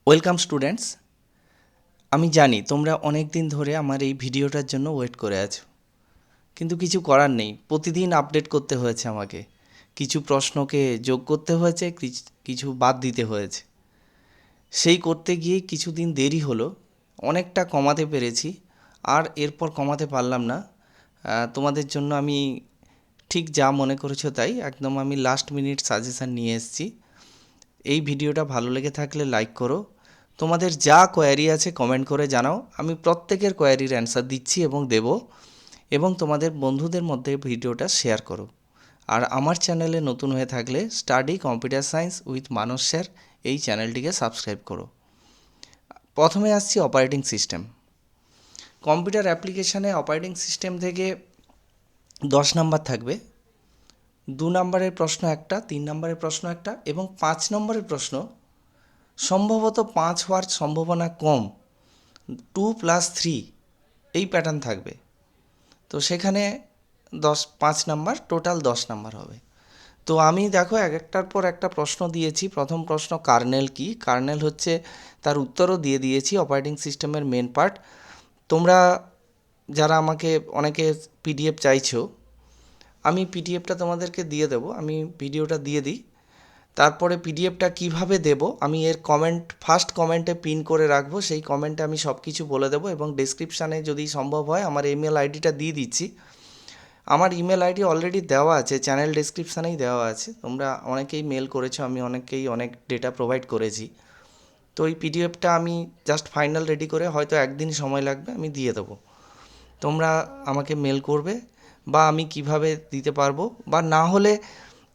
Welcome students. আমি জানি তোমরা অনেক দিন ধরে আমার এই ভিডিওটার জন্য ওয়েট করে আছো, কিন্তু কিছু করার নেই। প্রতিদিন আপডেট করতে হয়েছে আমাকে, কিছু প্রশ্নকে যোগ করতে হয়েছে, কিছু বাদ দিতে হয়েছে। সেই করতে গিয়ে কিছুদিন দেরি হলো, অনেকটা কমাতে পেরেছি, আর এরপর কমাতে পারলাম না। তোমাদের জন্য আমি ঠিক যা মনে করেছো তাই, একদম আমি লাস্ট মিনিট সাজেশান নিয়ে এসেছি। এই ভিডিওটা ভালো লেগে থাকলে লাইক করো, তোমাদের যা কোয়ারি আছে কমেন্ট করে জানাও। আমি প্রত্যেকের কোয়ারির অ্যান্সার দিচ্ছি এবং দেব, এবং তোমাদের বন্ধুদের মধ্যে ভিডিওটা শেয়ার করো। আর আমার চ্যানেলে নতুন হয়ে থাকলে study computer science with Manas sir এই চ্যানেলটিকে সাবস্ক্রাইব করো। প্রথমে আসছি অপারেটিং সিস্টেম। কম্পিউটার অ্যাপ্লিকেশানে অপারেটিং সিস্টেম থেকে 10 নাম্বার থাকবে। 2 নম্বরের প্রশ্ন একটা, 3 নম্বরের প্রশ্ন একটা এবং 5 নম্বরের প্রশ্ন সম্ভবত 5 হওয়ার সম্ভাবনা কম, 2+3 এই প্যাটার্ন থাকবে। তো সেখানে 5 নাম্বার, টোটাল 10 নাম্বার হবে। তো আমি দেখো এক একটার পর একটা প্রশ্ন দিয়েছি। প্রথম প্রশ্ন কার্নেল কি, কার্নেল হচ্ছে, তার উত্তরও দিয়ে দিয়েছি, অপারেটিং সিস্টেমের মেন পার্ট। তোমরা যারা আমাকে অনেকে পিডিএফ চাইছো, আমি পিডিএফটা তোমাদেরকে দিয়ে দেবো। আমি ভিডিওটা দিয়ে দিই, তারপরে পিডিএফটা কিভাবে দেব আমি এর কমেন্ট, ফার্স্ট কমেন্টে পিন করে রাখবো। সেই কমেন্টে আমি সব কিছু বলে দেবো, এবং ডেসক্রিপশানে যদি সম্ভব হয় আমার ইমেল আইডিটা দিয়ে দিচ্ছি। আমার ইমেল আইডি অলরেডি দেওয়া আছে, চ্যানেল ডেসক্রিপশানেই দেওয়া আছে। তোমরা অনেকেই মেল করেছো, আমি অনেকেই অনেক ডেটা প্রোভাইড করেছি। তো এই পিডিএফটা আমি জাস্ট ফাইনাল রেডি করে, হয়তো একদিন সময় লাগবে, আমি দিয়ে দেবো। তোমরা আমাকে মেল করবে, বা আমি কিভাবে দিতে পারবো, বা না হলে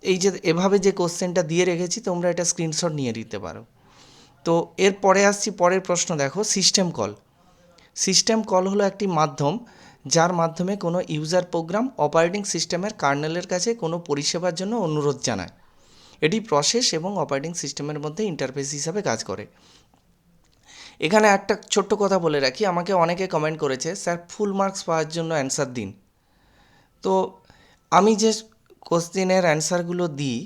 এই যে এভাবে যে কোশ্চেনটা দিয়ে রেখেছি তোমরা এটা স্ক্রিনশট নিয়ে দিতে পারো। তো এরপরে আসছি পরের প্রশ্ন। দেখো সিস্টেম কল। সিস্টেম কল হলো একটি মাধ্যম যার মাধ্যমে কোনো ইউজার প্রোগ্রাম অপারেটিং সিস্টেমের কার্নেলের কাছে কোনো পরিষেবার জন্য অনুরোধ জানায়। এটি প্রসেস এবং অপারেটিং সিস্টেমের মধ্যে ইন্টারফেস হিসাবে কাজ করে। এখানে একটা ছোট্ট কথা বলে রাখি, আমাকে অনেকে কমেন্ট করেছে স্যার ফুল মার্কস পাওয়ার জন্য অ্যান্সার দিন। তো আমি যে কোশ্চেনের অ্যান্সারগুলো দিই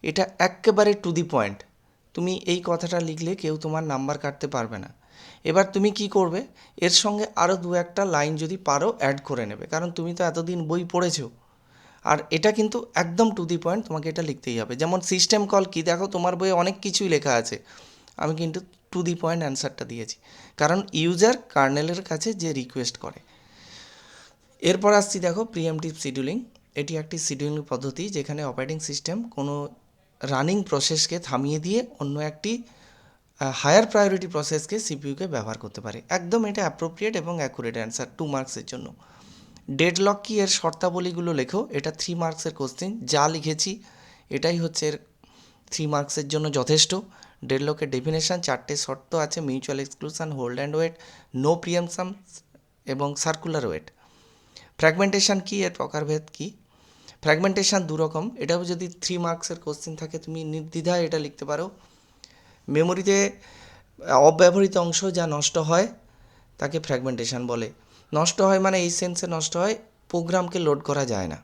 এটা এক্কেবারে টু দি পয়েন্ট। তুমি এই কথাটা লিখলে কেউ তোমার নাম্বার কাটতে পারবে না। এবার তুমি কি করবে, এর সঙ্গে আরও 2-1টা লাইন যদি পারো অ্যাড করে নেবে, কারণ তুমি তো এতদিন বই পড়েছো। আর এটা কিন্তু একদম টু দি পয়েন্ট, তোমাকে এটা লিখতেই হবে। যেমন সিস্টেম কল কি, দেখো তোমার বইয়ে অনেক কিছুই লেখা আছে, আমি কিন্তু টু দি পয়েন্ট অ্যান্সারটা দিয়েছি, কারণ ইউজার কার্নেলের কাছে যে রিকোয়েস্ট করে। এরপর আসছি দেখো প্রিএমটিভ শিডিউলিং। এটি একটি শিডিউলিং পদ্ধতি যেখানে অপারেটিং সিস্টেম কোনো রানিং প্রসেসকে থামিয়ে দিয়ে অন্য একটি হায়ার প্রায়োরিটি প্রসেসকে সিপিইউকে ব্যবহার করতে পারে। একদম এটা অ্যাপ্রোপ্রিয়েট এবং অ্যাকুরেট অ্যান্সার 2 মার্কসের জন্য। ডেডলক কি, এর শর্তাবলীগুলো লেখো। এটা 3 মার্কসের কোশ্চেন, যা লিখেছি এটাই হচ্ছে এর 3 মার্কসের জন্য যথেষ্ট। ডেডলকের ডেফিনেশান 4টে শর্ত আছে: mutual exclusion, hold and wait, no preemption এবং সার্কুলার ওয়েট। ফ্র্যাগমেন্টেশন কি, এর প্রকারভেদ কি। ফ্র্যাগমেন্টেশন 2 রকম, এটাও যদি 3 মার্কসের কোশ্চেন থাকে তুমি নির্দ্বিধায় এটা লিখতে পারো। মেমোরিতে অব্যবহৃত অংশ যা নষ্ট হয় তাকে ফ্র্যাগমেন্টেশন বলে। নষ্ট হয় মানে এই সেন্সে নষ্ট হয়, প্রোগ্রামকে লোড করা যায় না।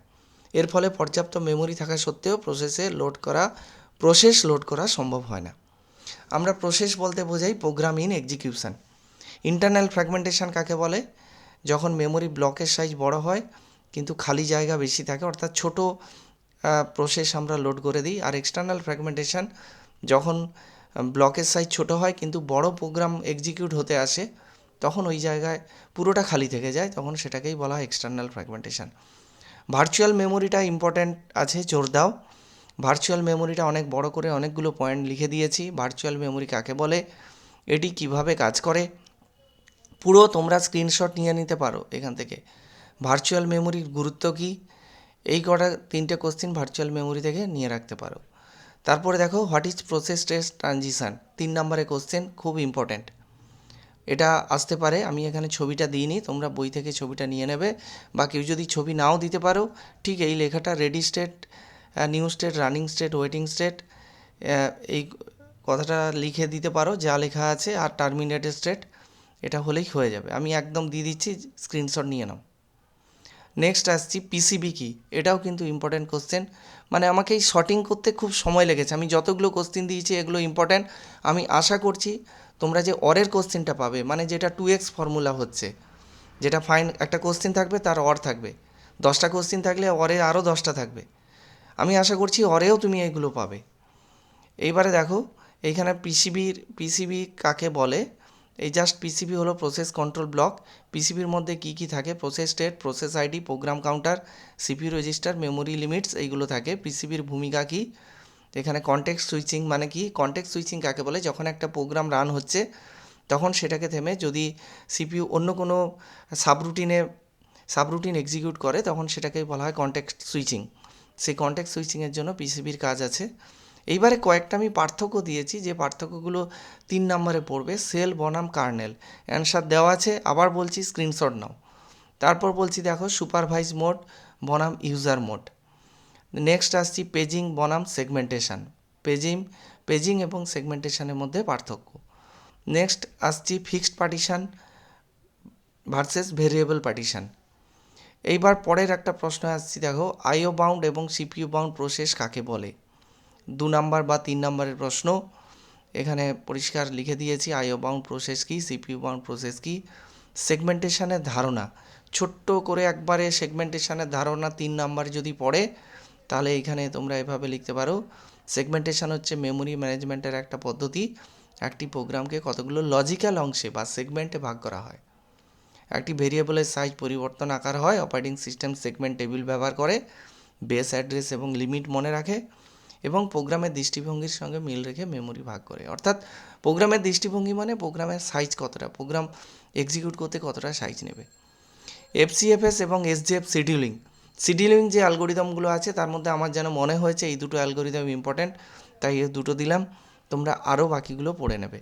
এর ফলে পর্যাপ্ত মেমোরি থাকা সত্ত্বেও প্রসেস লোড করা সম্ভব হয় না। আমরা প্রসেস বলতে বোঝাই program in execution. Internal fragmentation কাকে বলে, যখন মেমোরি ব্লকের সাইজ বড় হয় কিন্তু খালি জায়গা বেশি থাকে, অর্থাৎ ছোট প্রসেস আমরা লোড করে দিই। আর এক্সটার্নাল ফ্র্যাগমেন্টেশন যখন ব্লকের সাইজ ছোট হয় কিন্তু বড় প্রোগ্রাম এক্সিকিউট হতে আসে, তখন ওই জায়গায় পুরোটা খালি থেকে যায়, তখন সেটাকেই বলা হয় এক্সটার্নাল ফ্র্যাগমেন্টেশন। ভার্চুয়াল মেমোরিটা ইম্পর্ট্যান্ট আছে, জোর দাও। ভার্চুয়াল মেমোরিটা অনেক বড় করে অনেকগুলো পয়েন্ট লিখে দিয়েছি। ভার্চুয়াল মেমোরি কাকে বলে, এটি কিভাবে কাজ করে, পুরো তোমরা স্ক্রিনশট নিয়ে নিতে পারো এখান থেকে। ভার্চুয়াল মেমোরির গুরুত্ব কী, এই কটা 3টে কোশ্চেন ভার্চুয়াল মেমোরি থেকে নিয়ে রাখতে পারো। তারপরে দেখো what is process state transition, 3 নম্বরের কোশ্চেন, খুব ইম্পর্ট্যান্ট। এটা আসতে পারে, আমি এখানে ছবিটা দিইনি, তোমরা বই থেকে ছবিটা নিয়ে নেবে, বা কেউ যদি ছবি নাও দিতে পারো, ঠিক এই লেখাটা ready state, new state, running state, waiting state, এই কথাটা লিখে দিতে পারো যা লেখা আছে, আর টার্মিনেটেড স্টেট, এটা হলেই হয়ে যাবে। আমি একদম দিয়ে দিচ্ছি, স্ক্রিনশট নিয়ে নাও। নেক্সট আসছি পিসিবি কি, এটাও কিন্তু ইম্পর্ট্যান্ট কোশ্চেন। মানে আমাকে এই শর্টিং করতে খুব সময় লেগেছে, আমি যতগুলো কোশ্চেন দিয়েছি এগুলো ইম্পর্ট্যান্ট। আমি আশা করছি তোমরা যে অরের কোশ্চেনটা পাবে, মানে যেটা 2x ফর্মুলা হচ্ছে, যেটা ফাইন একটা কোশ্চেন থাকবে তার অর থাকবে, 10টা কোশ্চেন থাকলে অরে আরও 10টা থাকবে। আমি আশা করছি অরেও তুমি এগুলো পাবে। এইবারে দেখো এইখানে পিসিবি কাকে বলে। এই জাস্ট পিসিবি হলো প্রসেস কন্ট্রোল ব্লক। পিসিবির মধ্যে কি কি থাকে, process state, process ID, program counter, CPU register, memory limits, এইগুলো থাকে। পিসিবির ভূমিকা কি, এখানে কনটেক্সট সুইচিং মানে কি, কনটেক্সট সুইচিং কাকে বলে, যখন একটা প্রোগ্রাম রান হচ্ছে তখন সেটাকে থেমে যদি সিপিইউ অন্য কোনো সাবরুটিন এক্সিকিউট করে তখন সেটাকে বলা হয় কনটেক্সট সুইচিং। সেই কনটেক্সট সুইচিংয়ের জন্য পিসিবির কাজ আছে। এইবারে কয়েকটা আমি পার্থক্য দিয়েছি, যে পার্থক্যগুলো 3 নম্বরে পড়বে। সেল বনাম কার্নেল, অ্যান্সার দেওয়া আছে, আবার বলছি স্ক্রিনশট নাও। তারপর বলছি দেখো সুপারভাইজ মোড বনাম ইউজার মোড। নেক্সট আসছি পেজিং বনাম সেগমেন্টেশন, পেজিং এবং সেগমেন্টেশনের মধ্যে পার্থক্য। নেক্সট আসছি fixed partition versus variable partition. এইবার পরের একটা প্রশ্ন আসছি দেখো, আইও বাউন্ড এবং সিপিইউ বাউন্ড প্রসেস কাকে বলে। 2 নাম্বার বা 3 নাম্বারের প্রশ্ন, এখানে পরিষ্কার লিখে দিয়েছি আইও বাউন্ড প্রসেস কি, সিপিইউ বাউন্ড প্রসেস কি। সেগমেন্টেশনের ধারণা, ছোট্ট করে একবারে সেগমেন্টেশনের ধারণা 3 নাম্বারে যদি পড়ে তাহলে এখানে তোমরা এভাবে লিখতে পারো, সেগমেন্টেশন হচ্ছে মেমোরি ম্যানেজমেন্টের একটা পদ্ধতি। একটি প্রোগ্রামকে কতগুলো লজিক্যাল অংশে বা সেগমেন্টে ভাগ করা হয়। একটি ভেরিয়েবলের সাইজ পরিবর্তন আকার হয়। অপারেটিং সিস্টেম সেগমেন্ট টেবিল ব্যবহার করে, বেস অ্যাড্রেস এবং লিমিট মনে রাখে এবং প্রোগ্রামের দৃষ্টিভঙ্গির সঙ্গে মিল রেখে মেমোরি ভাগ করে। অর্থাৎ প্রোগ্রামের দৃষ্টিভঙ্গি মানে প্রোগ্রামের সাইজ কতটা, প্রোগ্রাম এক্সিকিউট করতে কতটা সাইজ নেবে। এফসিএফএস এবং এসজিএফ শিডিউলিং যে অ্যালগোরিদমগুলো আছে তার মধ্যে আমার যেন মনে হয়েছে এই দুটো অ্যালগোরিদম ইম্পর্ট্যান্ট, তাই এই দুটো দিলাম। তোমরা আরও বাকিগুলো পড়ে নেবে।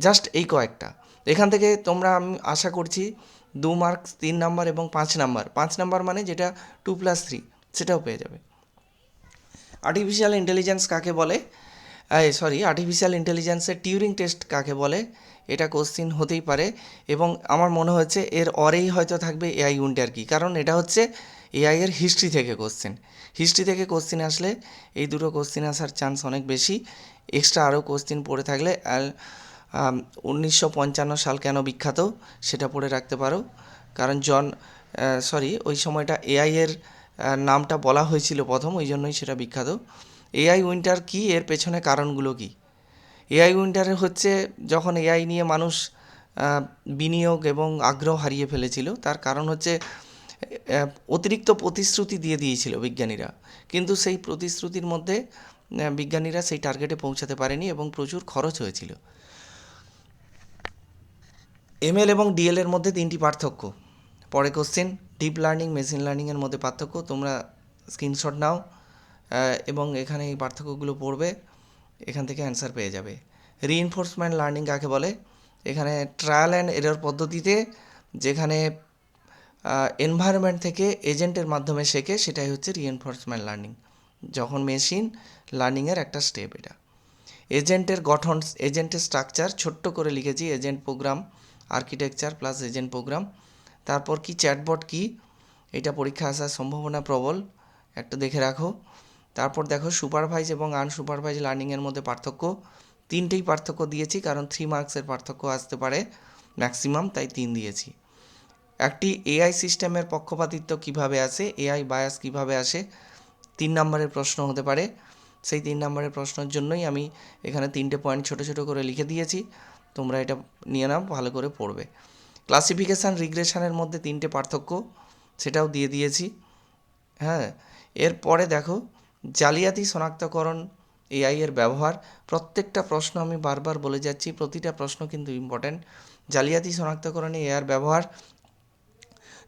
জাস্ট এই কয়েকটা এখান থেকে তোমরা, আমি আশা করছি 2 মার্কস 3 নাম্বার এবং 5 নাম্বার, 5 নাম্বার মানে যেটা 2+3 সেটাও পেয়ে যাবে। আর্টিফিশিয়াল ইন্টেলিজেন্স কাকে বলে, আর্টিফিশিয়াল ইন্টেলিজেন্সের টিউরিং টেস্ট কাকে বলে, এটা কোশ্চিন হতেই পারে। এবং আমার মনে হচ্ছে এর অরেই হয়তো থাকবে এআই উইন্টার কি, কারণ এটা হচ্ছে এআই এর হিস্ট্রি থেকে কোশ্চিন আসলে এই দুটো কোশ্চিন আসার চান্স অনেক বেশি। এক্সট্রা আরও কোশ্চিন পড়ে থাকলে 1955 সাল কেন বিখ্যাত সেটা পড়ে রাখতে পারো, কারণ ওই সময়টা এআই এর নামটা বলা হয়েছিল প্রথম, ওই জন্যই সেটা বিখ্যাত। এআই উইন্টার কি, এর পেছনে কারণগুলো কি। এআই উইন্টারে হচ্ছে যখন এআই নিয়ে মানুষ বিনিয়োগ এবং আগ্রহ হারিয়ে ফেলেছিল, তার কারণ হচ্ছে অতিরিক্ত প্রতিশ্রুতি দিয়ে দিয়েছিল বিজ্ঞানীরা, কিন্তু সেই প্রতিশ্রুতির মধ্যে বিজ্ঞানীরা সেই টার্গেটে পৌঁছাতে পারেনি এবং প্রচুর খরচ হয়েছিল। এমএল এবং ডিএল এর মধ্যে 3টি পার্থক্য। পরে কোশ্চেন, ডিপ লার্নিং মেশিন লার্নিংয়ের মধ্যে পার্থক্য, তোমরা স্ক্রিনশট নাও এবং এখানে এই পার্থক্যগুলো পড়বে, এখান থেকে অ্যান্সার পেয়ে যাবে। রিইনফোর্সমেন্ট লার্নিং কাকে বলে, এখানে ট্রায়াল অ্যান্ড এরর পদ্ধতিতে যেখানে এনভায়রনমেন্ট থেকে এজেন্টের মাধ্যমে শেখে সেটাই হচ্ছে রিইনফোর্সমেন্ট লার্নিং, যখন মেশিন লার্নিংয়ের একটা স্টেপ এটা। এজেন্টের গঠন, এজেন্টের স্ট্রাকচার ছোট্ট করে লিখেছি, agent program architecture plus agent program. তারপর কি চ্যাটবট কি, এটা পরীক্ষা আসার সম্ভাবনা প্রবল, একটা দেখে রাখো। তারপর দেখো সুপারভাইজ এবং আনসুপারভাইজ লার্নিংয়ের মধ্যে পার্থক্য, 3টেই পার্থক্য দিয়েছি কারণ 3 মার্কসের পার্থক্য আসতে পারে ম্যাক্সিমাম, তাই 3 দিয়েছি। একটি এআই সিস্টেমের পক্ষপাতিত্ব কিভাবে আসে, এআই বায়াস কিভাবে আসে, 3 নম্বরের প্রশ্ন হতে পারে। সেই 3 নম্বরের প্রশ্নের জন্যই আমি এখানে 3টে পয়েন্ট ছোটো ছোটো করে লিখে দিয়েছি, তোমরা এটা নিয়ে নাও, ভালো করে পড়বে। ক্লাসিফিকেশান রিগ্রেশনের মধ্যে 3টে পার্থক্য, সেটাও দিয়ে দিয়েছি। হ্যাঁ, এরপরে দেখো জালিয়াতি শনাক্তকরণ এআই এর ব্যবহার, প্রত্যেকটা প্রশ্ন আমি বারবার বলে যাচ্ছি, প্রতিটা প্রশ্ন কিন্তু ইম্পর্ট্যান্ট। জালিয়াতি শনাক্তকরণে এআইয়ের ব্যবহার,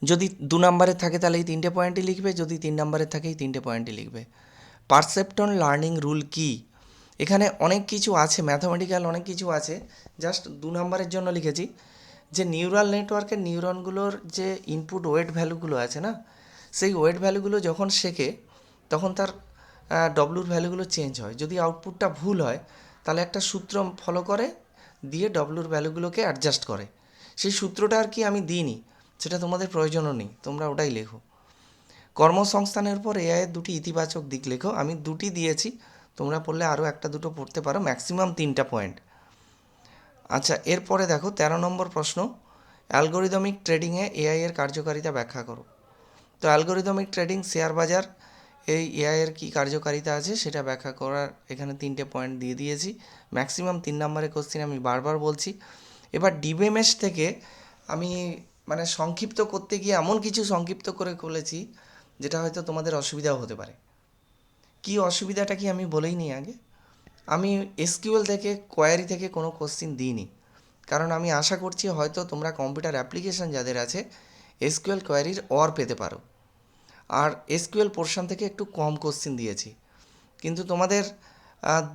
যদি 2 নম্বরে থাকে তাহলে এই 3টে পয়েন্টই লিখবে, যদি 3 নম্বরে থাকে এই 3টে পয়েন্টই লিখবে। পারসেপ্টন লার্নিং রুল কি, এখানে অনেক কিছু আছে, ম্যাথামেটিক্যাল অনেক কিছু আছে, জাস্ট 2 নম্বরের জন্য লিখেছি যে নিউরাল নেটওয়ার্কের নিউরনগুলোর যে ইনপুট ওয়েট ভ্যালুগুলো আছে না, সেই ওয়েট ভ্যালুগুলো যখন শেখে তখন তার ডব্লুর ভ্যালুগুলো চেঞ্জ হয়। যদি আউটপুটটা ভুল হয় তাহলে একটা সূত্র ফলো করে দিয়ে ডব্লুর ভ্যালুগুলোকে অ্যাডজাস্ট করে। সেই সূত্রটা আর কি আমি দিইনি, সেটা তোমাদের প্রয়োজনও নেই, তোমরা ওটাই লেখো। কর্মসংস্থানের উপর এআইয়ের 2টি ইতিবাচক দিক লেখো, আমি 2টি দিয়েছি, তোমরা পড়লে আরও 1-2 পড়তে পারো, ম্যাক্সিমাম 3টা পয়েন্ট। আচ্ছা, এরপরে দেখো 13 নম্বর প্রশ্ন, অ্যালগোরিদমিক ট্রেডিংয়ে এআই এর কার্যকারিতা ব্যাখ্যা করো। তো অ্যালগোরিদমিক ট্রেডিং শেয়ার বাজার, এই এআই এর কী কার্যকারিতা আছে সেটা ব্যাখ্যা করার এখানে 3টে পয়েন্ট দিয়ে দিয়েছি। ম্যাক্সিমাম 3 নম্বরের কোশ্চেন আমি বারবার বলছি। এবার ডিবিএমএস থেকে আমি মানে সংক্ষিপ্ত করতে গিয়ে এমন কিছু সংক্ষিপ্ত করে বলেছি যেটা হয়তো তোমাদের অসুবিধাও হতে পারে। কী অসুবিধাটা কি আমি বলেই নিই আগে। আমি এসকিউএল থেকে কোয়ারি থেকে কোনো কোশ্চিন দিইনি, কারণ আমি আশা করছি হয়তো তোমরা কম্পিউটার অ্যাপ্লিকেশান যাদের আছে এসকিউএল কোয়ারির অর পেতে পারো, আর এসকিউএল পোর্শন থেকে একটু কম কোশ্চিন দিয়েছি। কিন্তু তোমাদের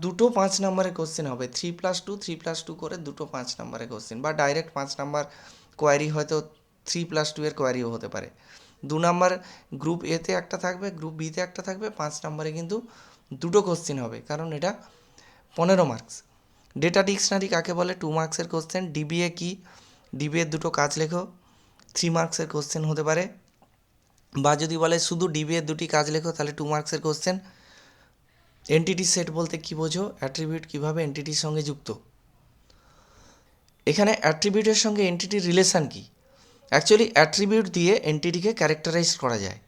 দুটো 5 নম্বরের কোশ্চেন হবে, 3+2 3+2 করে দুটো 5 নম্বরের কোশ্চেন, বা ডাইরেক্ট 5 নম্বর কোয়ারি হয়তো 3+2 এর কোয়ারিও হতে পারে। 2 নম্বর গ্রুপ এতে একটা থাকবে, গ্রুপ বিতে একটা থাকবে, 5 নম্বরে কিন্তু দুটো কোশ্চেন হবে, কারণ এটা 15 মার্কস। ডেটা ডিকশনারি কাকে বলে 2 মার্কসের কোশ্চেন। ডিবিএ কি, ডিবিএ দুটো কাজ লেখো, 3 মার্কসের কোশ্চেন হতে পারে। বা যদি বলে শুধু ডিবিএ দুটি কাজ লেখো তাহলে 2 মার্কসের কোশ্চেন। এন্টিটি সেট বলতে কী বোঝো, অ্যাট্রিবিউট কীভাবে এন্টিটির সঙ্গে যুক্ত। এখানে অ্যাট্রিবিউটের সঙ্গে এন্টিটির রিলেশান কী। অ্যাকচুয়ালি অ্যাট্রিবিউট দিয়ে এন্টিটিকে ক্যারেক্টারাইজ করা যায়,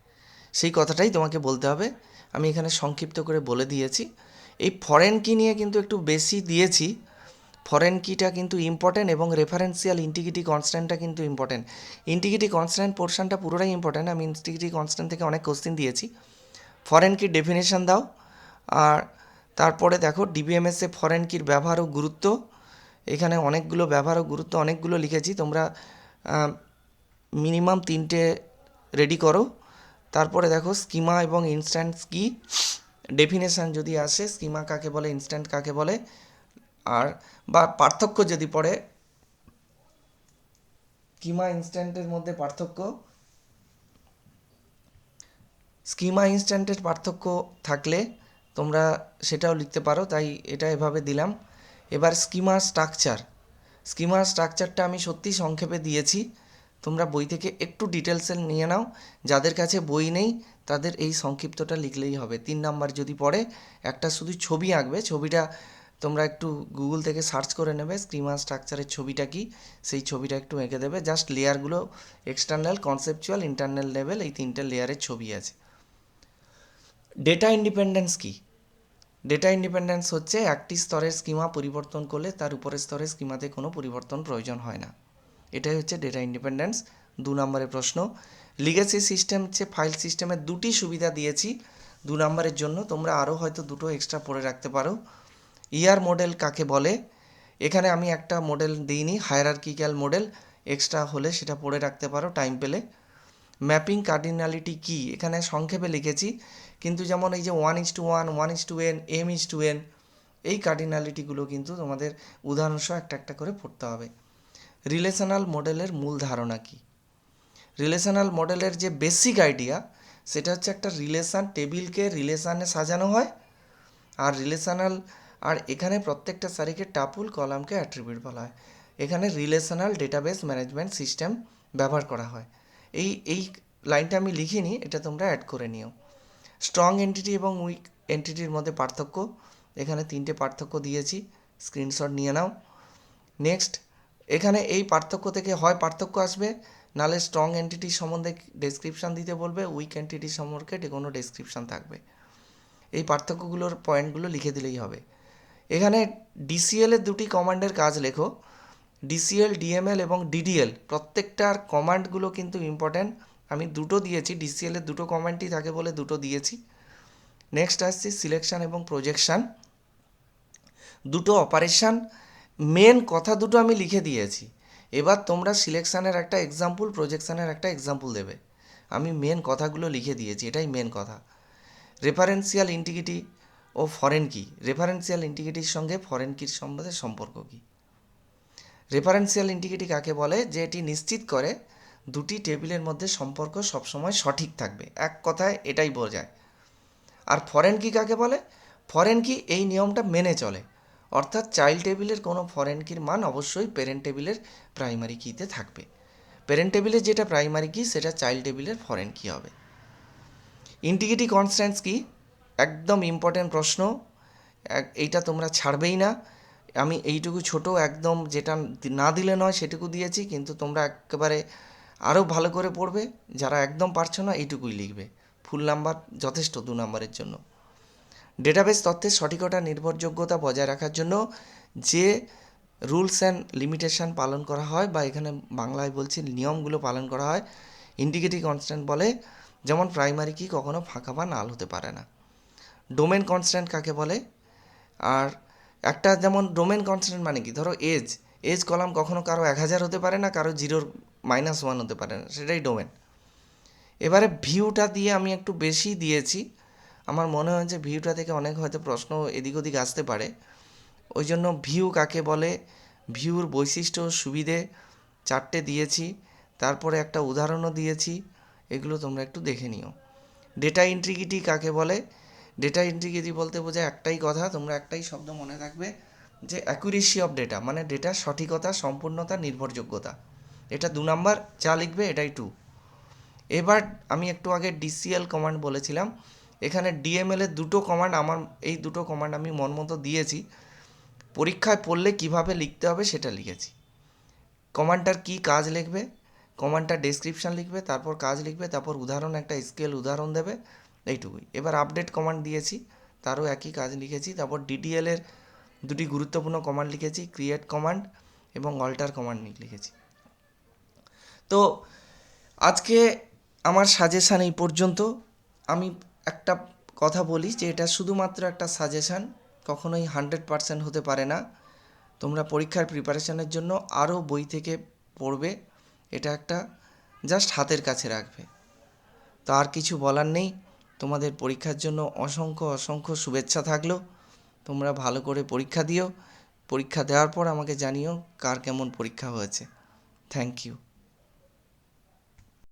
সেই কথাটাই তোমাকে বলতে হবে। আমি এখানে সংক্ষিপ্ত করে বলে দিয়েছি। এই ফরেন কি নিয়ে কিন্তু একটু বেশি দিয়েছি। ফরেন কিটা কিন্তু ইম্পর্ট্যান্ট, এবং রেফারেন্সিয়াল ইন্টিগ্রিটি কনস্ট্যান্টটা কিন্তু ইম্পর্ট্যান্ট। ইন্টিগ্রিটি কনস্ট্যান্ট পোর্শনটা পুরোটাই ইম্পর্ট্যান্ট। আমি ইন্টিগ্রিটি কনস্ট্যান্ট থেকে অনেক কোশ্চেন দিয়েছি। ফরেন কির ডেফিনেশন দাও, আর তারপরে দেখো ডিবিএমএসে ফরেন কির ব্যবহার ও গুরুত্ব। এখানে অনেকগুলো ব্যবহার ও গুরুত্ব অনেকগুলো লিখেছি, তোমরা মিনিমাম 3টে রেডি করো। তারপরে দেখো স্কিমা এবং ইনস্ট্যান্ট কি ডেফিনেশান যদি আসে, স্কিমা কাকে বলে, ইনস্ট্যান্ট কাকে বলে, আর বা পার্থক্য যদি পড়ে স্কিমা ইনস্ট্যান্টের মধ্যে পার্থক্য, স্কিমা ইনস্ট্যান্টের পার্থক্য থাকলে তোমরা সেটাও লিখতে পারো, তাই এটা এভাবে দিলাম। এবার স্কিমা স্ট্রাকচার, স্কিমা স্ট্রাকচারটা আমি সত্যি সংক্ষেপে দিয়েছি, তোমরা বই থেকে একটু ডিটেলসে নিয়ে নাও। যাদের কাছে বই নেই তাদের এই সংক্ষিপ্তটা লিখলেই হবে। 3 নাম্বার যদি পড়ে একটা শুধু ছবি আঁকবে, ছবিটা তোমরা একটু গুগল থেকে সার্চ করে নেবে স্কিমা স্ট্রাকচারের ছবিটা কি, সেই ছবিটা একটু এঁকে দেবে। জাস্ট লেয়ারগুলো এক্সটার্নাল, কনসেপচুয়াল, ইন্টারনাল লেভেল, এই 3টে লেয়ারের ছবি আছে। ডেটা ইন্ডিপেন্ডেন্স কি। ডেটা ইন্ডিপেন্ডেন্স হচ্ছে একটি স্তরের স্কিমা পরিবর্তন করলে তার উপরের স্তরের স্কিমাতে কোনো পরিবর্তন প্রয়োজন হয় না, এটাই হচ্ছে ডেটা ইন্ডিপেন্ডেন্স। 2 নম্বরের প্রশ্ন, লিগেসি সিস্টেম হচ্ছে ফাইল সিস্টেমের দুটি সুবিধা দিয়েছি 2 নম্বরের জন্য, তোমরা আরও হয়তো দুটো এক্সট্রা পড়ে রাখতে পারো। ইয়ার মডেল কাকে বলে, এখানে আমি একটা মডেল দিইনি, হায়ারার্কিক্যাল মডেল, এক্সট্রা হলে সেটা পড়ে রাখতে পারো টাইম পেলে। ম্যাপিং কার্ডিনালিটি কি, এখানে সংক্ষেপে লিখেছি, কিন্তু যেমন এই যে 1:1, 1:n, m:n, এই কার্ডিনালিটিগুলো কিন্তু তোমাদের উদাহরণসহ একটা একটা করে পড়তে হবে। রিলেশনাল মডেলের মূল ধারণা কি। রিলেশনাল মডেলের যে বেসিক আইডিয়া সেটা হচ্ছে একটা রিলেশান টেবিলকে রিলেশানে সাজানো হয়, আর রিলেশনাল, আর এখানে প্রত্যেকটা সারিকে টাপুল, কলামকে অ্যাট্রিবিউট বলা হয়। এখানে রিলেশনাল ডেটাবেস ম্যানেজমেন্ট সিস্টেম ব্যবহার করা হয়। এই লাইনটা আমি লিখিনি, এটা তোমরা অ্যাড করে নিও। স্ট্রং এন্টিটি এবং উইক এন্টিটির মধ্যে পার্থক্য, এখানে 3টে পার্থক্য দিয়েছি, স্ক্রিনশট নিয়ে নাও। নেক্সট, এখানে এই পার্থক্য থেকে হয় পার্থক্য আসবে, নাহলে স্ট্রং এন্টিটির সম্বন্ধে ডেসক্রিপশান দিতে বলবে, উইক এন্টিটির সম্পর্কে কোনো ডেসক্রিপশান থাকবে। এই পার্থক্যগুলোর পয়েন্টগুলো লিখে দিলেই হবে। এখানে ডিসিএলের দুটি কমান্ডের কাজ লেখো, ডিসিএল, ডিএমএল এবং ডিডিএল, প্রত্যেকটার কমান্ডগুলো কিন্তু ইম্পর্ট্যান্ট। আমি দুটো দিয়েছি, ডিসিএলের দুটো কমান্ডই থাকে বলে দুটো দিয়েছি। নেক্সট আসছি সিলেকশান এবং প্রজেকশান, দুটো অপারেশান, মেন কথা দুটো আমি লিখে দিয়েছি। এবার তোমরা সিলেকশানের একটা এক্সাম্পল, প্রজেকশানের একটা এক্সাম্পল দেবে। আমি মেন কথাগুলো লিখে দিয়েছি, এটাই মেন কথা। রেফারেন্সিয়াল ইন্টিগ্রিটি ও ফরেন কি, রেফারেন্সিয়াল ইন্টিগ্রিটির সঙ্গে ফরেন কির সম্বন্ধে সম্পর্ক কী। রেফারেন্সিয়াল ইন্টিগ্রিটি কাকে বলে, যে এটি নিশ্চিত করে দুটি টেবিলের মধ্যে সম্পর্ক সবসময় সঠিক থাকবে, এক কথায় এটাই বোঝায়। আর ফরেন কি কাকে বলে, ফরেন কি এই নিয়মটা মেনে চলে, অর্থাৎ চাইল্ড টেবিলের কোনো ফরেন কির মান অবশ্যই প্যারেন্ট টেবিলের প্রাইমারি কিতে থাকবে। প্যারেন্ট টেবিলের যেটা প্রাইমারি কি সেটা চাইল্ড টেবিলের ফরেন কি হবে। ইন্টিগ্রিটি কনস্ট্যান্টস কি, একদম ইম্পর্ট্যান্ট প্রশ্ন, এইটা তোমরা ছাড়বেই না। আমি এইটুকু ছোট একদম যেটা না দিলে নয় সেটুকু দিয়েছি, কিন্তু তোমরা একেবারে আরও ভালো করে পড়বে। যারা একদম পারছো না এইটুকুই লিখবে, ফুল নাম্বার যথেষ্ট 2 নাম্বারের জন্য। ডেটাবেস তথ্যের সঠিকতা নির্ভরযোগ্যতা বজায় রাখার জন্য যে রুলস অ্যান্ড লিমিটেশন পালন করা হয়, বা এখানে বাংলায় বলছি নিয়মগুলো পালন করা হয়, ইন্টিগ্রিটি কনস্ট্যান্ট বলে। যেমন প্রাইমারি কি কখনো ফাঁকা বা নাল হতে পারে না। ডোমেন কনস্ট্যান্ট কাকে বলে? আর একটা যেমন ডোমেন কনস্ট্যান্ট মানে কি, ধরো এজ, এজ কলাম কখনো কারো 1000 হতে পারে না, কারো 0-1 হতে পারে না, সেটাই ডোমেন। এবারে ভিউটা দিয়ে আমি একটু বেশি দিয়েছি, আমার মনে হয় যে ভিউটা থেকে অনেক হয়তো প্রশ্ন এদিক ওদিক আসতে পারে, ওই জন্য ভিউ কাকে বলে, ভিউর বৈশিষ্ট্য সুবিধে 4টে দিয়েছি, তারপরে একটা উদাহরণও দিয়েছি, এগুলো তোমরা একটু দেখে নিও। ডেটা ইন্টিগ্রিটি কাকে বলে? ডেটা ইন্টিগ্রিটি বলতে বোঝায় একটাই কথা, তোমরা একটাই শব্দ মনে রাখবে, যে অ্যাকুরেসি অফ ডেটা, মানে ডেটার সঠিকতা, সম্পূর্ণতা, নির্ভরযোগ্যতা। এটা 2 নাম্বার, যা লিখবে এটাই 2। এবার আমি একটু আগে ডিসিএল কমান্ড বলেছিলাম, এখানে ডিএমএল এর 2টো কমান্ড, আমার এই 2টো কমান্ড আমি মন মতো দিয়েছি, পরীক্ষায় পড়লে কিভাবে লিখতে হবে সেটা লিখেছি। কমান্ডটার কি কাজ লিখবে, কমান্ডটার ডেসক্রিপশান লিখবে, তারপর কাজ লিখবে, তারপর উদাহরণ, একটা স্কেল উদাহরণ দেবে, এইটুকুই। এবার আপডেট কমান্ড দিয়েছি, তারও একই কাজ লিখেছি। তারপর ডিডিএল এর 2টি গুরুত্বপূর্ণ কমান্ড লিখেছি, ক্রিয়েট কমান্ড এবং অল্টার কমান্ড লিখেছি। তো আজকে আমার সাজেশান এই পর্যন্ত। আমি একটা কথা বলি যে এটা শুধুমাত্র একটা সাজেশান, কখনোই 100% হতে পারে না। তোমরা পরীক্ষার প্রিপারেশনের জন্য আরও বই থেকে পড়বে, এটা একটা জাস্ট হাতের কাছে রাখবে। তো আর কিছু বলার নেই, তোমাদের পরীক্ষার জন্য অসংখ্য অসংখ্য শুভেচ্ছা থাকলো। তোমরা ভালো করে পরীক্ষা দিও, পরীক্ষা দেওয়ার পর আমাকে জানিও কার কেমন পরীক্ষা হয়েছে। Thank you.